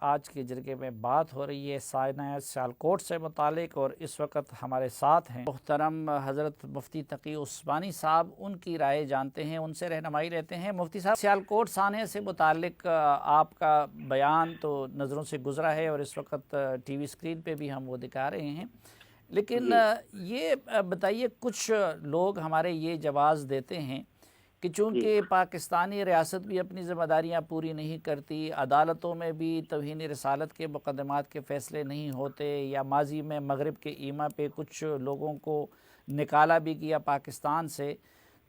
آج کے جرگے میں بات ہو رہی ہے سائنہ سیالکوٹ سے متعلق، اور اس وقت ہمارے ساتھ ہیں محترم حضرت مفتی تقی عثمانی صاحب۔ ان کی رائے جانتے ہیں، ان سے رہنمائی لیتے ہیں۔ مفتی صاحب، سیالکوٹ سانحہ سے متعلق آپ کا بیان تو نظروں سے گزرا ہے، اور اس وقت ٹی وی اسکرین پہ بھی ہم وہ دکھا رہے ہیں، لیکن یہ بتائیے، کچھ لوگ ہمارے یہ جواز دیتے ہیں کہ چونکہ پاکستانی ریاست بھی اپنی ذمہ داریاں پوری نہیں کرتی، عدالتوں میں بھی توہین رسالت کے مقدمات کے فیصلے نہیں ہوتے، یا ماضی میں مغرب کے ایما پہ کچھ لوگوں کو نکالا بھی گیا پاکستان سے،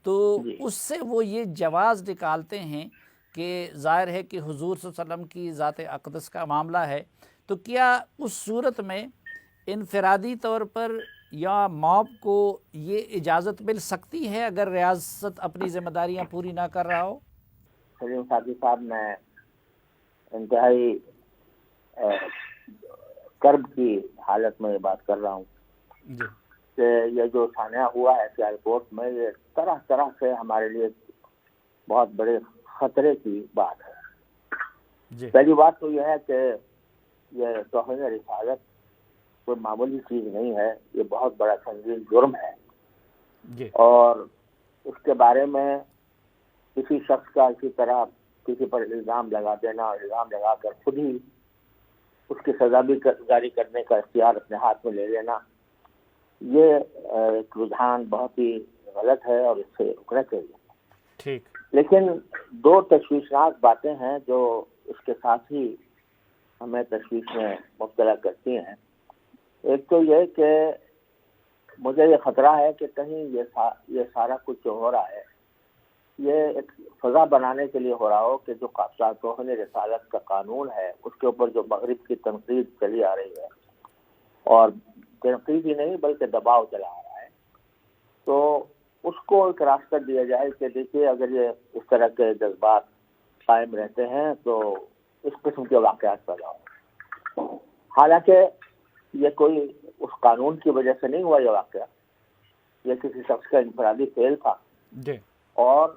تو اس سے وہ یہ جواز نکالتے ہیں کہ ظاہر ہے کہ حضور صلی اللہ علیہ وسلم کی ذات اقدس کا معاملہ ہے، تو کیا اس صورت میں انفرادی طور پر یا موب کو یہ اجازت مل سکتی ہے اگر ریاست اپنی ذمہ داریاں پوری نہ کر رہا ہو؟ سلیم سادی صاحب، میں انتہائی کرب کی حالت میں یہ بات کر رہا ہوں کہ یہ جو سانحہ ہوا ہے سیالکوٹ میں، یہ طرح طرح سے ہمارے لیے بہت بڑے خطرے کی بات ہے۔ پہلی بات تو یہ ہے کہ یہ توہین رسالت کوئی معمولی چیز نہیں ہے، یہ بہت بڑا سنگین جرم ہے، اور اس کے بارے میں کسی شخص کا اسی طرح کسی پر الزام لگا دینا، الزام لگا کر خود ہی اس کی سزا بھی جاری کرنے کا اختیار اپنے ہاتھ میں لے لینا، یہ ایک رجحان بہت ہی غلط ہے اور اس سے رکنا چاہیے۔ لیکن دو تشویشناک باتیں ہیں جو اس کے ساتھ ہی ہمیں تشویش میں مبتلا کرتی ہیں۔ ایک تو یہ کہ مجھے یہ خطرہ ہے کہ کہیں یہ سارا کچھ جو ہو رہا ہے یہ ایک فضا بنانے کے لیے ہو رہا ہو کہ جو توہین رسالت کا قانون ہے اس کے اوپر جو مغرب کی تنقید چلی آ رہی ہے، اور تنقید ہی نہیں بلکہ دباؤ چلا آ رہا ہے، تو اس کو ایک راستہ دیا جائے کہ دیکھیے اگر یہ اس طرح کے جذبات قائم رہتے ہیں تو اس قسم کے واقعات پیدا ہوں۔ حالانکہ یہ کوئی اس قانون کی وجہ سے نہیں ہوا یہ واقعہ، یہ کسی شخص کا انفرادی فعل تھا، اور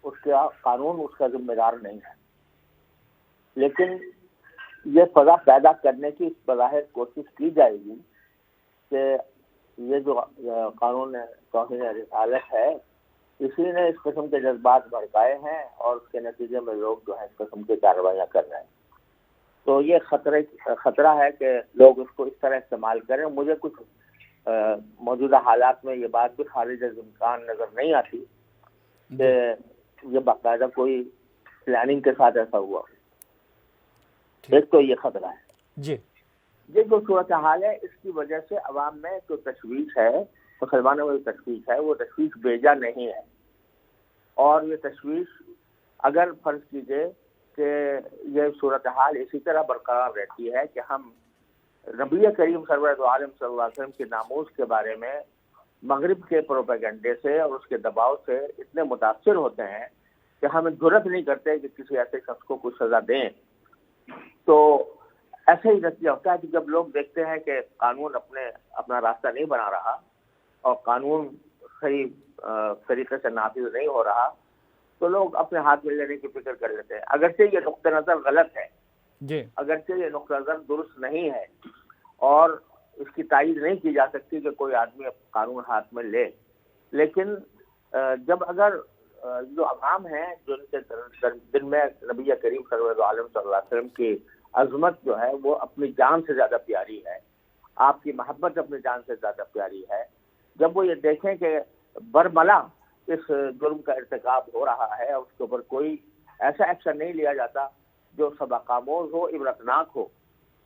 اس کا قانون اس کا ذمہ دار نہیں ہے، لیکن یہ فضا پیدا کرنے کی بظاہر کوشش کی جائے گی کہ یہ جو قانون توہین رسالت ہے اسی نے اس قسم کے جذبات بھڑکائے ہیں، اور اس کے نتیجے میں لوگ جو ہے اس قسم کی کارروائیاں کر رہے ہیں۔ تو یہ خطرہ ہے کہ لوگ اس کو اس طرح استعمال کریں۔ مجھے کچھ موجودہ حالات میں یہ بات بھی خارج از امکان نظر نہیں آتی کہ یہ باقاعدہ کوئی پلاننگ کے ساتھ ایسا ہوا۔ ایک تو یہ خطرہ ہے۔ یہ جو صورتحال ہے اس کی وجہ سے عوام میں جو تشویش ہے، مسلمانوں میں جو تشویش ہے، وہ تشویش بیجا نہیں ہے، اور یہ تشویش اگر فرض کیجئے کہ یہ صورتحال اسی طرح برقرار رہتی ہے کہ ہم نبی کریم سرور عالم صلی اللہ علیہ وسلم کے ناموس کے بارے میں مغرب کے پروپیگنڈے سے اور اس کے دباؤ سے اتنے متاثر ہوتے ہیں کہ ہم جرئت نہیں کرتے کہ کسی ایسے شخص کو کوئی سزا دیں، تو ایسے ہی نتیجہ ہوتا ہے کہ جب لوگ دیکھتے ہیں کہ قانون اپنا راستہ نہیں بنا رہا اور قانون صحیح طریقے سے نافذ نہیں ہو رہا، تو لوگ اپنے ہاتھ میں لینے کی فکر کر لیتے ہیں، اگرچہ یہ نقطہ نظر غلط ہے، اگرچہ یہ نقطہ نظر درست نہیں ہے، اور اس کی تائید نہیں کی جا سکتی کہ کوئی آدمی قانون ہاتھ میں لے، لیکن جب اگر جو عوام ہیں جن کے دل میں نبی کریم صلی اللہ علیہ وسلم کی عظمت جو ہے وہ اپنی جان سے زیادہ پیاری ہے، آپ کی محبت اپنی جان سے زیادہ پیاری ہے، جب وہ یہ دیکھیں کہ برملا اس جرم کا ارتکاب ہو رہا ہے اور اس کے اوپر کوئی ایسا ایکشن نہیں لیا جاتا جو سبق آموز ہو، عبرتناک ہو،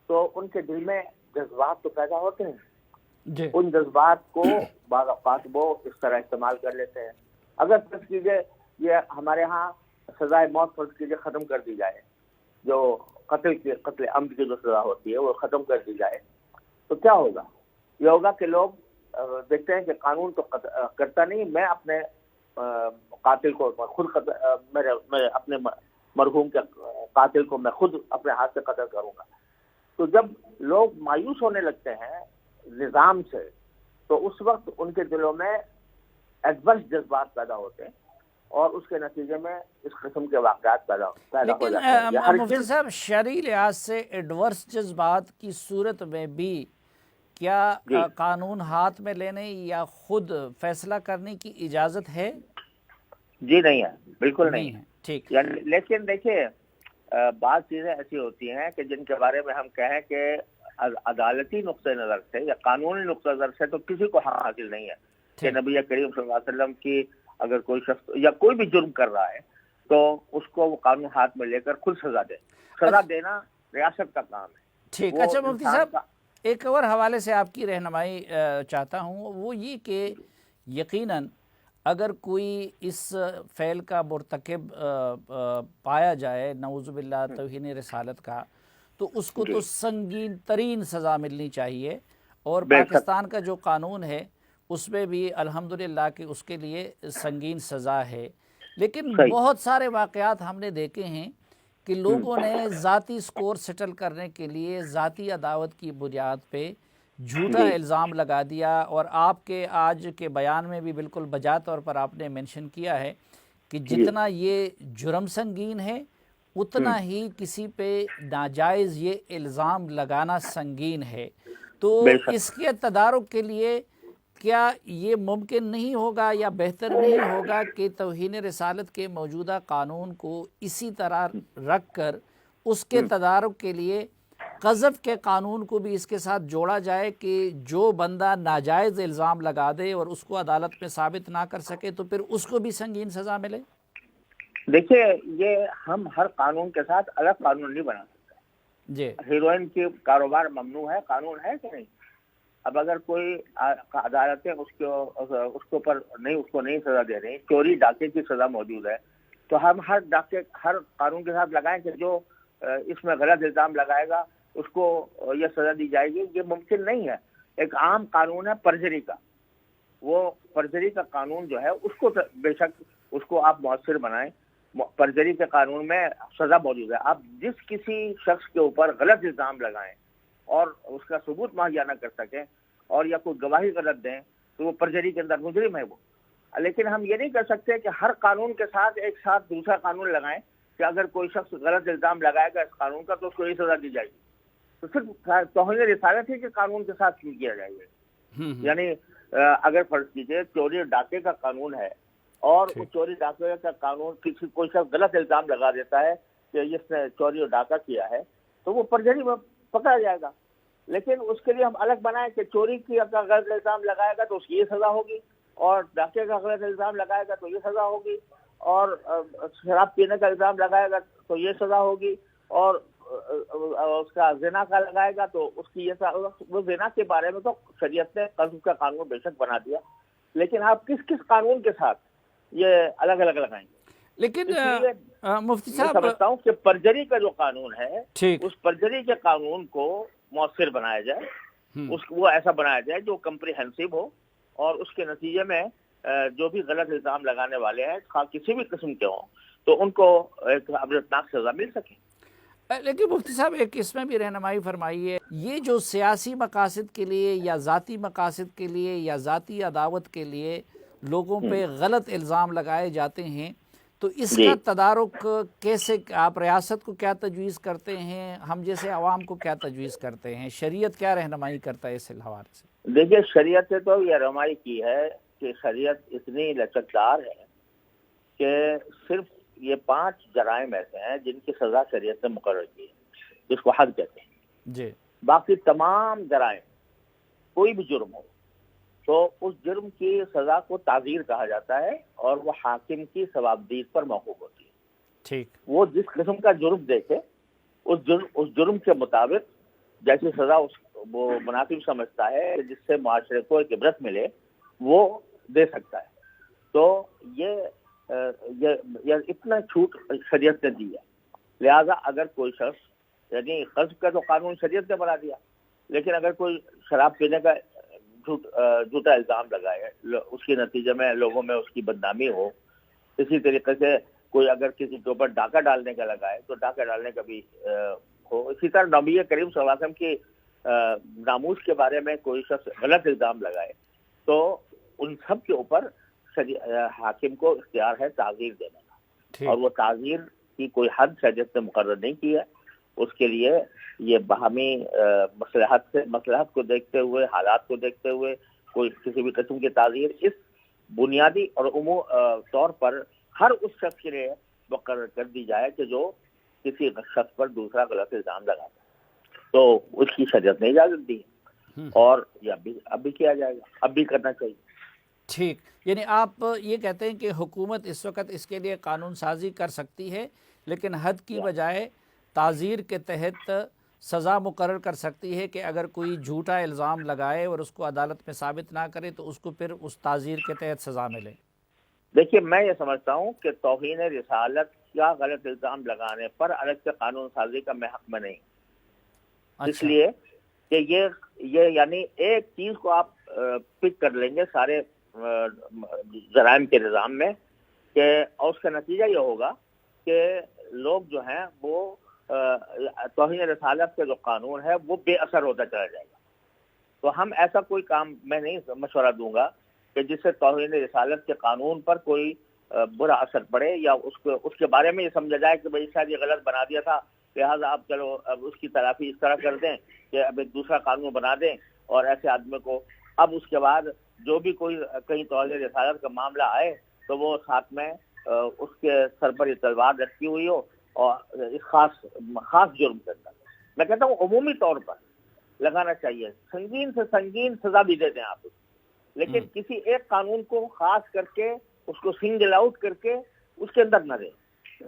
تو ان کے دل میں جذبات تو پیدا ہوتے ہیں۔ ان جذبات کو بعض اوقات وہ اس طرح استعمال کر لیتے ہیں۔ اگر فرض کیجئے یہ ہمارے ہاں سزائے موت فرض کیجئے ختم کر دی جائے، جو قتل عمد کی جو سزا ہوتی ہے وہ ختم کر دی جائے، تو کیا ہوگا؟ یہ ہوگا کہ لوگ دیکھتے ہیں کہ قانون تو کرتا نہیں، میں اپنے قاتل کو خود میں اپنے مرحوم کے قاتل کو میں خود اپنے ہاتھ سے قتل کروں گا۔ تو جب لوگ مایوس ہونے لگتے ہیں نظام سے، تو اس وقت ان کے دلوں میں ایڈورس جذبات پیدا ہوتے ہیں، اور اس کے نتیجے میں اس قسم کے واقعات پیدا ہو جاتے ہیں۔ لیکن مفتی صاحب شرعی لحاظ سے ایڈورس جذبات کی صورت میں بھی کیا قانون ہاتھ میں لینے یا خود فیصلہ کرنے کی اجازت ہے؟ جی نہیں ہے، بالکل نہیں ہے۔ ٹھیک، لیکن دیکھیے بعض چیزیں ایسی ہوتی ہیں کہ جن کے بارے میں ہم کہیں کہ عدالتی نقطہ نظر سے یا قانونی نقطہ نظر سے تو کسی کو حق حاصل نہیں ہے کہ نبی کریم صلی اللہ علیہ وسلم کی اگر کوئی شخص یا کوئی بھی جرم کر رہا ہے تو اس کو وہ قانون ہاتھ میں لے کر خود سزا دے۔ سزا دینا ریاست کا کام ہے۔ ٹھیک، اچھا مفتی صاحب ایک اور حوالے سے آپ کی رہنمائی چاہتا ہوں، وہ یہ کہ یقیناً اگر کوئی اس فعل کا مرتکب پایا جائے نعوذ باللہ توہین رسالت کا، تو اس کو تو سنگین ترین سزا ملنی چاہیے، اور پاکستان کا جو قانون ہے اس میں بھی الحمدللہ کہ اس کے لیے سنگین سزا ہے۔ لیکن بہت سارے واقعات ہم نے دیکھے ہیں کہ لوگوں نے ذاتی سکور سیٹل کرنے کے لیے ذاتی عداوت کی بنیاد پہ جھوٹا الزام لگا دیا، اور آپ کے آج کے بیان میں بھی بالکل بجا طور پر آپ نے مینشن کیا ہے کہ جتنا یہ جرم سنگین ہے اتنا ہی کسی پہ ناجائز یہ الزام لگانا سنگین ہے۔ تو اس کے تدارک کے لیے کیا یہ ممکن نہیں ہوگا یا بہتر نہیں ہوگا کہ توہین رسالت کے موجودہ قانون کو اسی طرح رکھ کر اس کے تدارک کے لیے قذف کے قانون کو بھی اس کے ساتھ جوڑا جائے کہ جو بندہ ناجائز الزام لگا دے اور اس کو عدالت میں ثابت نہ کر سکے تو پھر اس کو بھی سنگین سزا ملے؟ دیکھیے یہ ہم ہر قانون کے ساتھ الگ قانون نہیں بنا سکتے۔ جی، ہیروئن کی کاروبار ممنوع ہے، قانون ہے کہ نہیں؟ اب اگر کوئی عدالتیں اس کے اوپر نہیں، اس کو نہیں سزا دے رہی، چوری ڈاکے کی سزا موجود ہے، تو ہم ہر قانون کے ساتھ لگائیں کہ جو اس میں غلط الزام لگائے گا اس کو یہ سزا دی جائے گی؟ یہ ممکن نہیں ہے۔ ایک عام قانون ہے پرجری کا، وہ پرجری کا قانون جو ہے اس کو بے شک اس کو آپ مؤثر بنائیں۔ پرجری کے قانون میں سزا موجود ہے۔ آپ جس کسی شخص کے اوپر غلط الزام لگائیں اور اس کا ثبوت مہیا نہ کر سکیں اور یا کوئی گواہی غلط دیں تو وہ پرجری کے اندر مجرم ہے وہ۔ لیکن ہم یہ نہیں کر سکتے کہ ہر قانون کے ساتھ ایک ساتھ دوسرا قانون لگائیں کہ اگر کوئی شخص غلط الزام لگائے گا اس قانون کا تو اس کو یہ سزا دی جائے گی۔ تو صرف توہین رسالت ہی کے قانون کے ساتھ کیوں کیا جائے گا؟ یعنی اگر فرض کیجیے چوری ڈاکے کا قانون ہے اور اس چوری ڈاکے کا قانون کوئی شخص غلط الزام لگا دیتا ہے کہ اس نے چوری اور ڈاکہ کیا ہے تو وہ پرجری میں پکڑا جائے گا۔ لیکن اس کے لیے ہم الگ بنائیں کہ چوری کی اگر غلط الزام لگائے گا تو اس کی یہ سزا ہوگی، اور ڈاکے کا غلط الزام لگائے گا تو یہ سزا ہوگی، اور شراب پینے کا الزام لگائے گا تو یہ سزا ہوگی، اور اس کا زنا کا لگائے گا تو اس کی یہ سزا۔ وہ زنا کے بارے میں تو شریعت نے قذف کا قانون بے شک بنا دیا، لیکن آپ کس قانون کے ساتھ یہ الگ الگ لگائیں گے؟ لیکن مفتی صاحب سمجھتا ہوں کہ پرجری کا جو قانون ہے اس پرجری کے قانون کو مؤثر بنایا جائے، وہ ایسا بنایا جائے جو کمپریہنسو ہو، اور اس کے نتیجے میں جو بھی غلط الزام لگانے والے ہیں کسی بھی قسم کے ہوں تو ان کو ایک عبرتناک سزا مل سکے۔ لیکن مفتی صاحب ایک اس میں بھی رہنمائی فرمائیے، یہ جو سیاسی مقاصد کے لیے یا ذاتی مقاصد کے لیے یا ذاتی عداوت کے لیے لوگوں پہ غلط الزام لگائے جاتے ہیں، تو اس کا تدارک کیسے، آپ ریاست کو کیا تجویز کرتے ہیں، ہم جیسے عوام کو کیا تجویز کرتے ہیں، شریعت کیا رہنمائی کرتا ہے اس حوالے سے؟ دیکھیے شریعت نے تو یہ رہنمائی کی ہے کہ شریعت اتنی لچکدار ہے کہ صرف یہ 5 جرائم ایسے ہیں جن کی سزا شریعت نے مقرر کی ہے، جس کو حد کہتے ہیں جی۔ باقی تمام جرائم کوئی بھی جرم ہو تو اس جرم کی سزا کو تعزیر کہا جاتا ہے اور وہ حاکم کی ثوابدید پر موقوف ہوتی ہے۔ ٹھیک، وہ جس قسم کا جرم دیکھے اس جرم کے مطابق جیسی سزا وہ مناسب سمجھتا ہے جس سے معاشرے کو ایک عبرت ملے وہ دے سکتا ہے۔ تو یہ اتنا چھوٹ شریعت نے دی ہے، لہذا اگر کوئی شخص، یعنی قذف کا تو قانون شریعت نے بنا دیا، لیکن اگر کوئی شراب پینے کا جھوٹا الزام لگائے، اس کے نتیجے میں لوگوں میں اس کی بدنامی ہو، اسی طریقے سے کوئی اگر کسی کے اوپر ڈاکہ ڈالنے کا لگائے تو ڈاکہ ڈالنے کا بھی ہو، اسی طرح نبی کریم صلی اللہ علیہ وسلم کی ناموس کے بارے میں کوئی شخص غلط الزام لگائے تو ان سب کے اوپر حاکم کو اختیار ہے تعزیر دینے کا، اور وہ تعزیر کی کوئی حد شریعت نے مقرر نہیں کی ہے. اس کے لیے یہ باہمی مصلحت کو دیکھتے ہوئے، حالات کو دیکھتے ہوئے کوئی کسی بھی قسم کی تعزیر اس بنیادی اور طور پر ہر اس شخص کے لیے مقرر کر دی جائے کہ جو کسی شخص پر دوسرا غلط الزام لگاتا ہے، تو اس کی شریعت نے اجازت دی ہے، اور یہ اب بھی کیا جائے گا، اب بھی کرنا چاہیے. ٹھیک، یعنی آپ یہ کہتے ہیں کہ حکومت اس وقت اس کے لیے قانون سازی کر سکتی ہے، لیکن حد کی بجائے تعزیر کے تحت سزا مقرر کر سکتی ہے کہ اگر کوئی جھوٹا الزام لگائے اور اس کو عدالت میں ثابت نہ کرے تو اس کو پھر اس تعزیر کے تحت سزا ملے. دیکھیے، میں یہ سمجھتا ہوں کہ توہین رسالت یا غلط الزام لگانے پر الگ سے قانون سازی کا میں حق میں نہیں. اس لیے کہ یہ یعنی ایک چیز کو آپ پک کر لیں گے سارے جرائم کے نظام میں، کہ اور اس کا نتیجہ یہ ہوگا کہ لوگ جو ہیں وہ توہین رسالت کے جو قانون ہے وہ بے اثر ہوتا چلا جائے گا. تو ہم ایسا کوئی کام میں نہیں مشورہ دوں گا کہ جس سے توہین رسالت کے قانون پر کوئی برا اثر پڑے، یا اس کے بارے میں یہ سمجھا جائے کہ بھائی شاید یہ غلط بنا دیا تھا، لہٰذا آپ چلو اب اس کی تلافی اس طرح کر دیں کہ اب ایک دوسرا قانون بنا دیں، اور ایسے آدمی کو اب اس کے بعد جو بھی کوئی کہیں توہین رسالت کا معاملہ آئے تو وہ ساتھ میں اس کے سر پر یہ تلوار رکھی ہوئی ہو، اور اس خاص جرم کے اندر میں کہتا ہوں عمومی طور پر لگانا چاہیے. سنگین سے سنگین سزا بھی دے دیں آپ، لیکن کسی ایک قانون کو خاص کر کے اس کو سنگل آؤٹ کر کے اس کے اندر نہ دیں،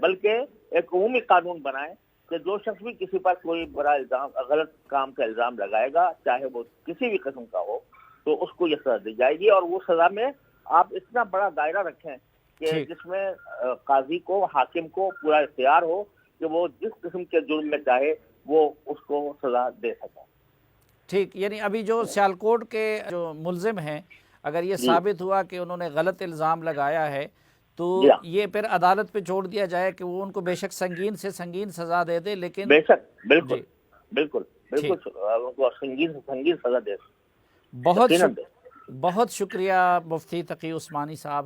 بلکہ ایک عمومی قانون بنائیں کہ جو شخص بھی کسی پر کوئی برا الزام، غلط کام کا الزام لگائے گا، چاہے وہ کسی بھی قسم کا ہو، تو اس کو یہ سزا دی جائے گی. اور وہ سزا میں آپ اتنا بڑا دائرہ رکھیں کہ جس میں قاضی کو، حاکم کو پورا اختیار ہو کہ وہ جس قسم کے جرم میں چاہے وہ اس کو سزا دے سکے. ٹھیک، یعنی ابھی جو سیالکوٹ کے جو ملزم ہیں، اگر یہ ثابت ہوا کہ انہوں نے غلط الزام لگایا ہے تو یہ پھر عدالت پہ چھوڑ دیا جائے کہ وہ ان کو بے شک سنگین سے سنگین سزا دے دے، لیکن بے شک بالکل ان کو سنگین سے سنگین سزا دے. بہت شکریہ مفتی تقی عثمانی صاحب.